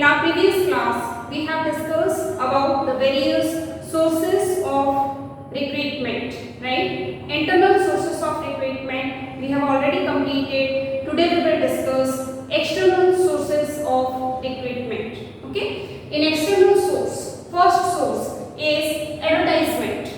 our previous class, we have discussed about the various sources of recruitment, right? Internal sources of recruitment we have already completed. Today we will discuss external sources of recruitment. Okay? In external source, first source is advertisement.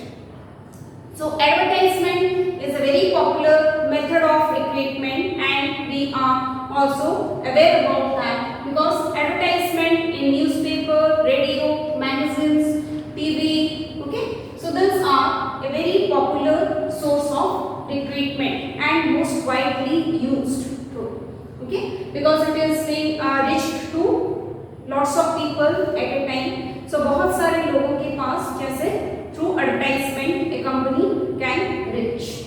So advertisement is a very popular method of recruitment, and we are also aware about that because advertisement in newspaper, radio, magazines, TV, okay, so these are a very popular source of recruitment and most widely used too, okay, because it is being reached to lots of people at a time. So बहुत सारे लोगों के पास जैसे through advertisement a company can reach.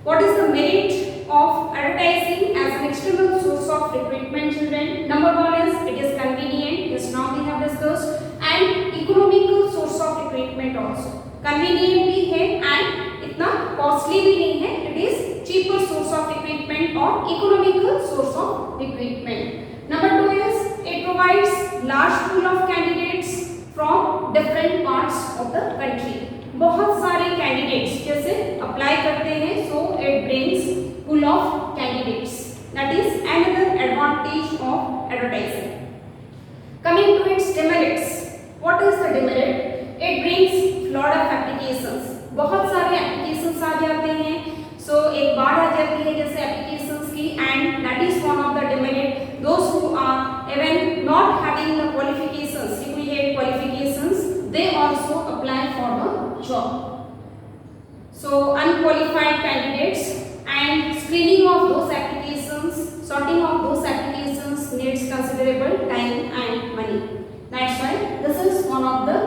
What is the merit of advertising as an external source of recruitment, children? Number one is it is convenient, just now we have discussed, and economical source of recruitment also. Convenient भी है and इतना costly भी नहीं है. It is cheaper source of recruitment or economical source of recruitment. Number two is it provides large pool of candidates from different parts of the country. बहुत सारे candidates जैसे apply करते हैं, so it brings pool of candidates. That is another advantage of advertising. Coming to its demerits, what is the demerit? It brings lot of applications. बहुत सारे applications आ जाते हैं, so एक बाढ़ आ जाती है जैसे applications की, and that is one of the demerit. Those who are even not having the qualifications, equivalent qualifications, they also apply for the job. So unqualified candidates and screening of those applications, sorting of those applications needs considerable time and money. That's why this is one of the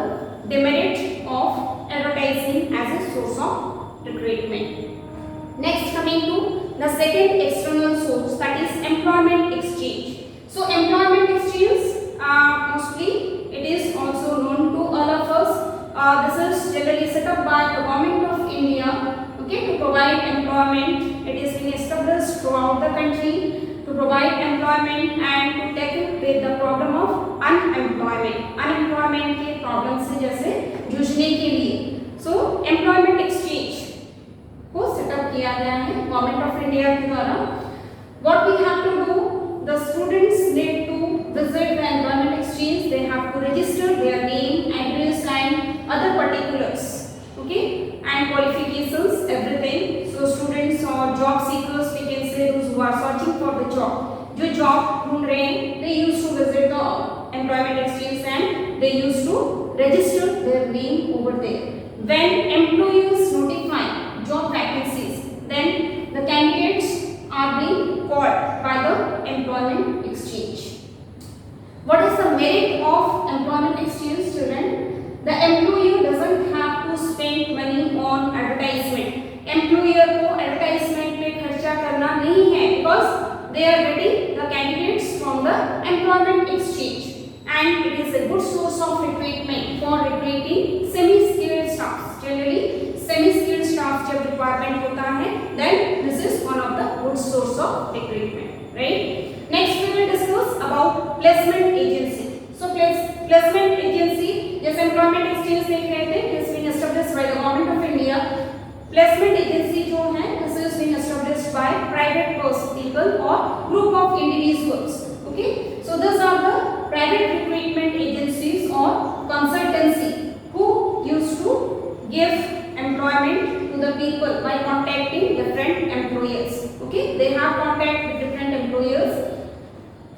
demerit of advertising as a source of recruitment. Next, coming to the second external source, that is employment exchange. So employment exchange, mostly it is also known to all of us. This is generally set up by the Government of India, okay, to provide employment. It is being established throughout the country to provide employment and to tackle with the problem of unemployment. Unemployment के problem से जैसे जूझने के लिए, so employment exchange को setup किया गया है गवर्नमेंट ऑफ इंडिया के द्वारा. What we have to do, the students need to visit the employment exchange. They have to register their name, address and other particulars, okay, and qualifications, everything. So students or job seekers, we can say those who are searching for the job, जो job ढूंढ रहे हैं, they used to visit the employment exchange and they used to register their name over there. When employers notify job vacancies, then the candidates are being called by the employment exchange. What is the merit of employment exchange, children? The employer doesn't have to spend money on advertisement. Employer को advertisement पे खर्चा करना नहीं है because they are getting the candidates from the employment exchange, and it is a good source of recruitment for recruiting semi-skilled staff. Generally semi-skilled staff जब requirement होता है, then this is one of the good source of recruitment, right? Next we will discuss about placement agency. So placement agency, जैसे employment exchange देख रहे थे, it is being established by the Government of India. Placement agency जो है, this is being established by private people or group of individuals. Okay, so these are the private recruitment agencies or consultancy who used to give employment to the people by contacting different employers. Okay, they have contact with different employers,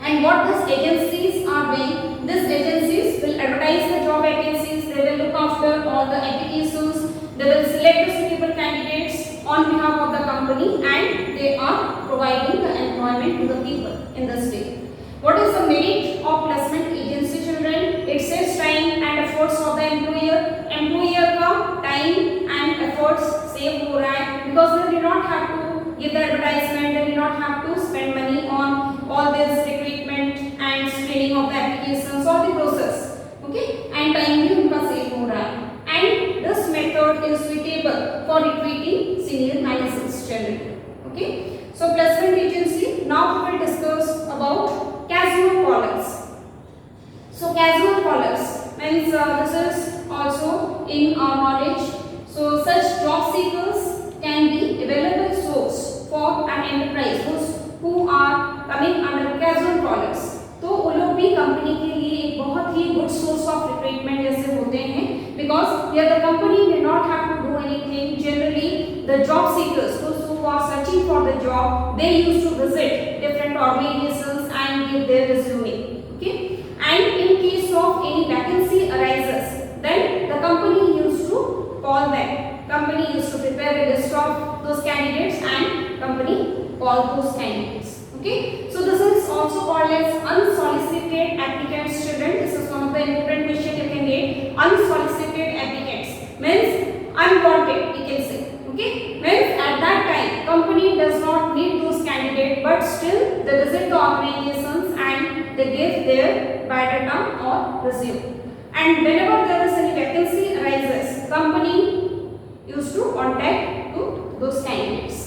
and what these agencies are doing, these agencies will advertise the job vacancies, they will look after all the applications, they will select the suitable candidates on behalf of the company, and they are providing the employment to the people in this way. What is the merit of placement agency, children? It saves time and efforts of the employer. Employer का time and efforts save हो रहा है because they do not have to give the advertisement, they do not have to spend money on all this recruitment and screening of the applications or the process. Okay, and time भी उनका save हो रहा है. And this method is suitable for recruiting senior managers, children. Okay, so placement agency. Now we will discuss about casual callers. friends, this is also in our knowledge. So such job seekers can be available source for an enterprise, those who are coming under casual callers. तो वो लोग भी company के लिए एक बहुत ही good source of recruitment जैसे होते हैं, because here the company may not have to do anything. Generally the job seekers, those who are searching for the job, they used to visit different organisations and give their resume. Okay, and in case of any vacancy arises, then the company used to call them. Company used to prepare a list of those candidates and company call those candidates. Okay, so this is also called as unsolicited applicants. Children, this is one of the important question you can get. Unsolicited applicants means unwanted, we can say. Okay, means at that time company does not need those candidates, but still they visit the organizations and they give their biodata or resume. And whenever there is any vacancy arises, company used to contact to those candidates.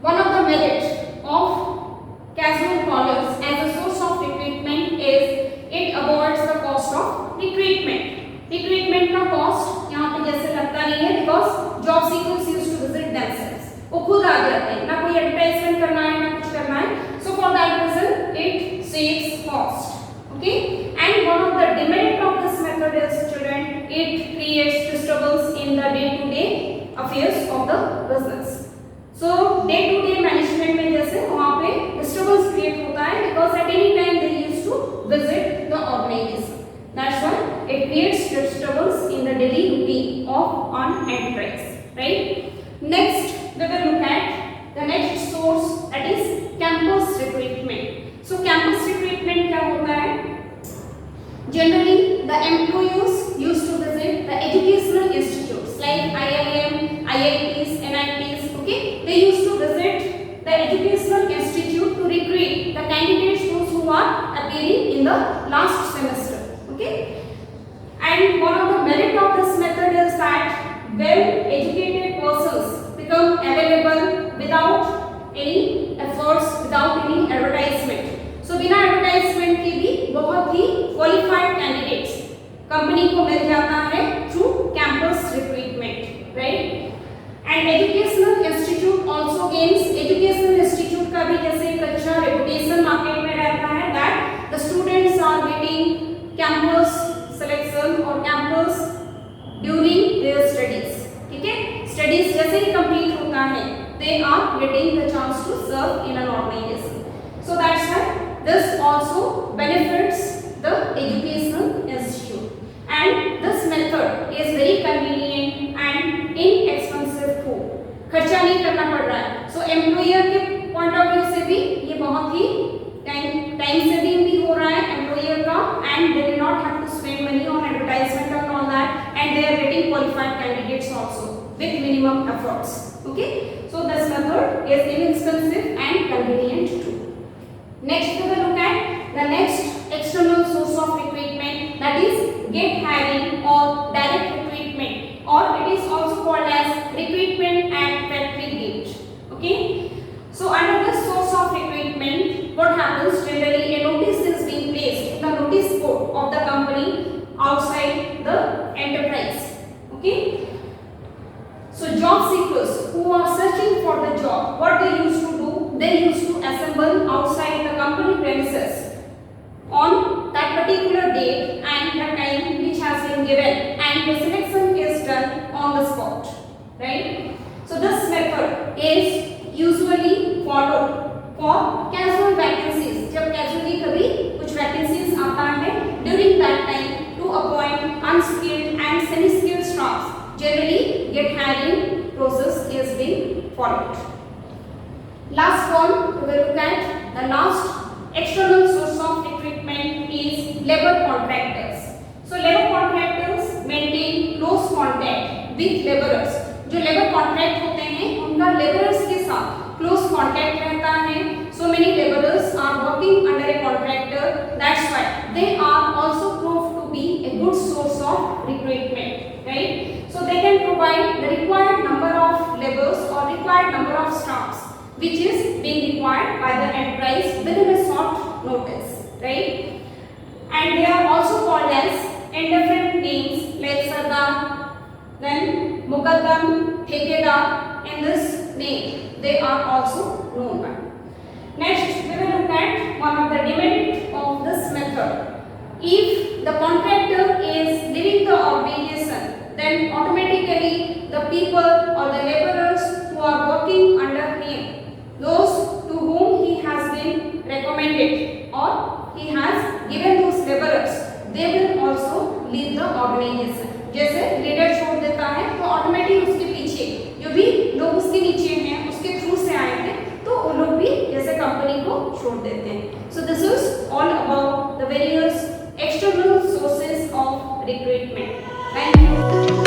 One of the merits of casual callers as a source of recruitment is it avoids the cost of recruitment. Recruitment का cost यहाँ पे जैसे लगता नहीं है, because job seekers used to visit themselves. वो खुद आ जाते हैं, ना कोई advertisement करना है ना कुछ करना है. So for that reason it saves cost. Okay, and one of the demerit of this method is, children, it creates disturbance in the day-to-day affairs of the business. So day-to-day management में जैसे वहाँ पे disturbance create होता है, because at any time they used to visit the organization. That's why it creates disturbance in the daily routine of an enterprise, right? Next we will look at the next source, that is campus recruitment. So campus recruitment क्या होता है? Generally the employers used to visit the educational institutes like IIM, IITs, NITs. Okay, they used to visit the educational institute to recruit the candidates, those who are appearing in the last semester. Okay, and one of the merit of this method is that well-educated persons become available without any efforts, without any advertisement. So बिना advertisement के भी बहुत ही qualified candidates company को मिल जाता है through campus recruitment, right? And educational institute also gains, educational institute का भी जैसे एक अच्छा reputation market में रहता है, that the students are getting campus selection or campus during their studies. ठीक है, studies जैसे ही complete होता है, they are getting the chance to serve in an organization. So that's why this also benefits the educational institute, and this method is very convenient and inexpensive too. खर्चा नहीं करना पड़ रहा है. So employer के point of view से भी ये बहुत ही time saving भी हो रहा है employer का, and they do not have to spend money on advertisement and all that, and they are getting qualified candidates also with minimum efforts. Okay, so this method is inexpensive and convenient too. Next we will look at the next external source of recruitment, that is get hiring or direct recruitment, or it is also called as recruitment at factory gate. Okay, so under this source of recruitment, what happens? Generally a notice is being placed in the notice board of the company outside the enterprise. Okay, so job seekers who are searching for the job, what they used to do, they used to assemble outside the company premises on that particular date and the time which has been given, and the selection is done on the spot, right? So this method is usually followed for casual vacancies. जब casually कभी कुछ vacancies आता है, during that time to appoint unskilled and semi-skilled staffs, generally get hiring process is being followed. Last one, we will look at the last external source of recruitment is labor contractors. So labor contractors maintain close contact with laborers. जो labor contract होते हैं उनका laborers के साथ close contact रहता है. So many laborers are working under a contractor. That's why they are also proved to be a good source of recruitment, right? So they can provide the required number of laborers or required number of staffs which is being required by the enterprise within a short notice, right? And they are also called ठेकेदार in this name. They are also known by. Next, we will look at one of the demerits of this method. If the contractor is leaving the organization, then automatically the people or the laborers who are working under him, those to whom he has been recommended or he has given those laborers, they will also leave the organization. जैसे leader छोड़ देता है तो automatic उसके पीछे जो भी लोग उसके नीचे हैं, उसके थ्रू से आए हैं, तो वो लोग भी जैसे कंपनी को छोड़ देते हैं. So this is all about the various external sources of recruitment. Thank you.